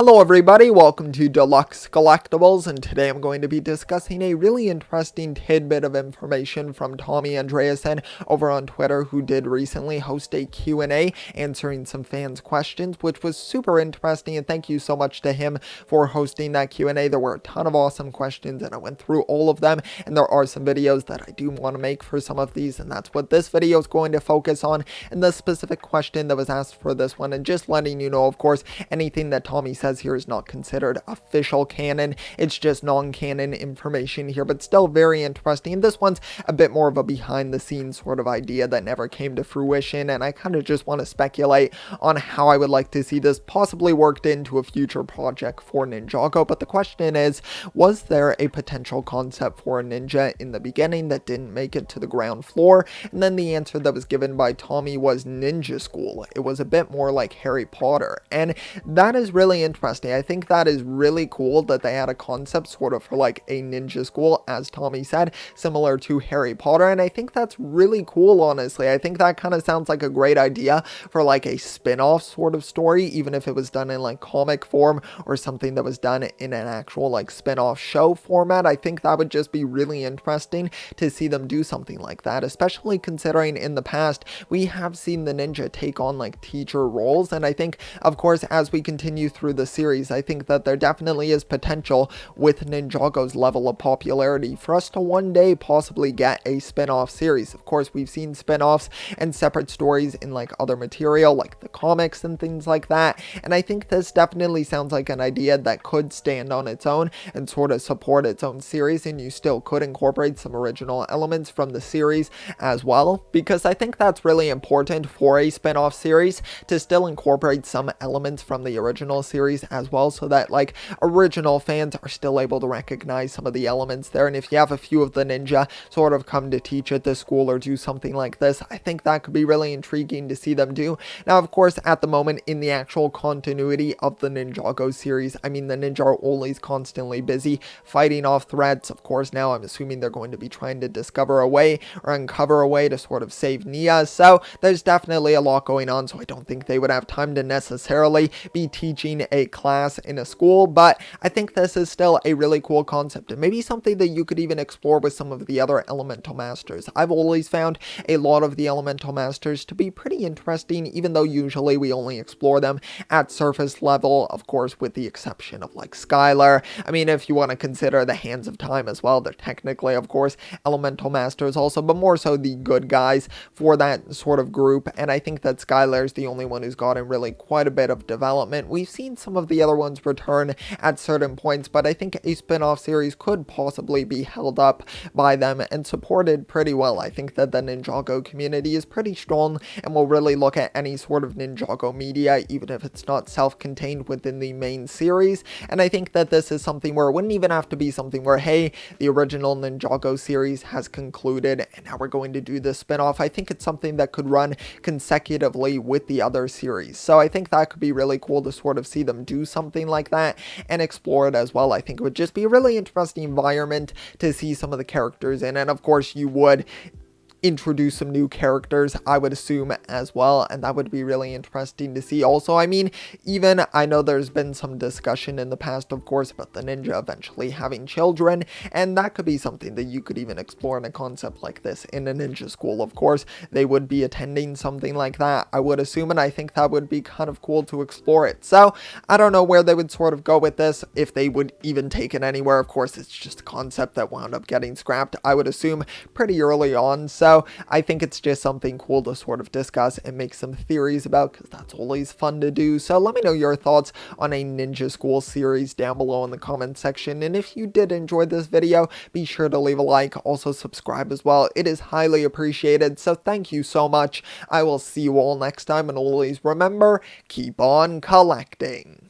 Hello everybody, welcome to Deluxe Collectibles, and today I'm going to be discussing a really interesting tidbit of information from Tommy Andreasen over on Twitter, who did recently host a Q&A answering some fans' questions, which was super interesting, and thank you so much to him for hosting that Q&A. There were a ton of awesome questions, and I went through all of them, and there are some videos that I do want to make for some of these, and that's what this video is going to focus on, and the specific question that was asked for this one, and just letting you know, of course, anything that Tommy says here is not considered official canon. It's just non-canon information here, but still very interesting. This one's a bit more of a behind the scenes sort of idea that never came to fruition, and I kind of just want to speculate on how I would like to see this possibly worked into a future project for Ninjago. But the question is, was there a potential concept for a ninja in the beginning that didn't make it to the ground floor? And then the answer that was given by Tommy was ninja school. It was a bit more like Harry Potter, and that is really interesting. I think that is really cool that they had a concept sort of for like a ninja school, as Tommy said, similar to Harry Potter, and I think that's really cool, honestly. I think that kind of sounds like a great idea for like a spin-off sort of story, even if it was done in like comic form or something that was done in an actual like spin-off show format. I think that would just be really interesting to see them do something like that, especially considering in the past we have seen the ninja take on like teacher roles, and I think, of course, as we continue through the series, I think that there definitely is potential with Ninjago's level of popularity for us to one day possibly get a spin-off series. Of course, we've seen spin-offs and separate stories in like other material like the comics and things like that, and I think this definitely sounds like an idea that could stand on its own and sort of support its own series, and you still could incorporate some original elements from the series as well, because I think that's really important for a spin-off series to still incorporate some elements from the original series as well, so that like original fans are still able to recognize some of the elements there. And if you have a few of the ninja sort of come to teach at the school or do something like this, I think that could be really intriguing to see them do. Now, of course, at the moment in the actual continuity of the Ninjago series, I mean, the ninja are always constantly busy fighting off threats. Of course, now I'm assuming they're going to be trying to discover a way or uncover a way to sort of save Nia, so there's definitely a lot going on, so I don't think they would have time to necessarily be teaching a class in a school. But I think this is still a really cool concept, and maybe something that you could even explore with some of the other elemental masters. I've always found a lot of the elemental masters to be pretty interesting, even though usually we only explore them at surface level, of course, with the exception of like Skylar. I mean, if you want to consider the Hands of Time as well, they're technically, of course, elemental masters also, but more so the good guys for that sort of group, and I think that Skylar is the only one who's gotten really quite a bit of development. We've seen some of the other ones return at certain points, but I think a spin-off series could possibly be held up by them and supported pretty well. I think that the Ninjago community is pretty strong and will really look at any sort of Ninjago media, even if it's not self-contained within the main series, and I think that this is something where it wouldn't even have to be something where, hey, the original Ninjago series has concluded and now we're going to do this spin-off. I think it's something that could run consecutively with the other series, so I think that could be really cool to sort of see them do something like that and explore it as well. I think it would just be a really interesting environment to see some of the characters in, and of course you would introduce some new characters, I would assume, as well, and that would be really interesting to see. Also, I mean, even I know there's been some discussion in the past, of course, about the ninja eventually having children, and that could be something that you could even explore in a concept like this in a ninja school. Of course, they would be attending something like that, I would assume, and I think that would be kind of cool to explore it. So I don't know where they would sort of go with this, if they would even take it anywhere. Of course, it's just a concept that wound up getting scrapped, I would assume, pretty early on. So I think it's just something cool to sort of discuss and make some theories about, because that's always fun to do. So let me know your thoughts on a Ninja School series down below in the comment section. And if you did enjoy this video, be sure to leave a like. Also subscribe as well. It is highly appreciated. So thank you so much. I will see you all next time, and always remember, keep on collecting.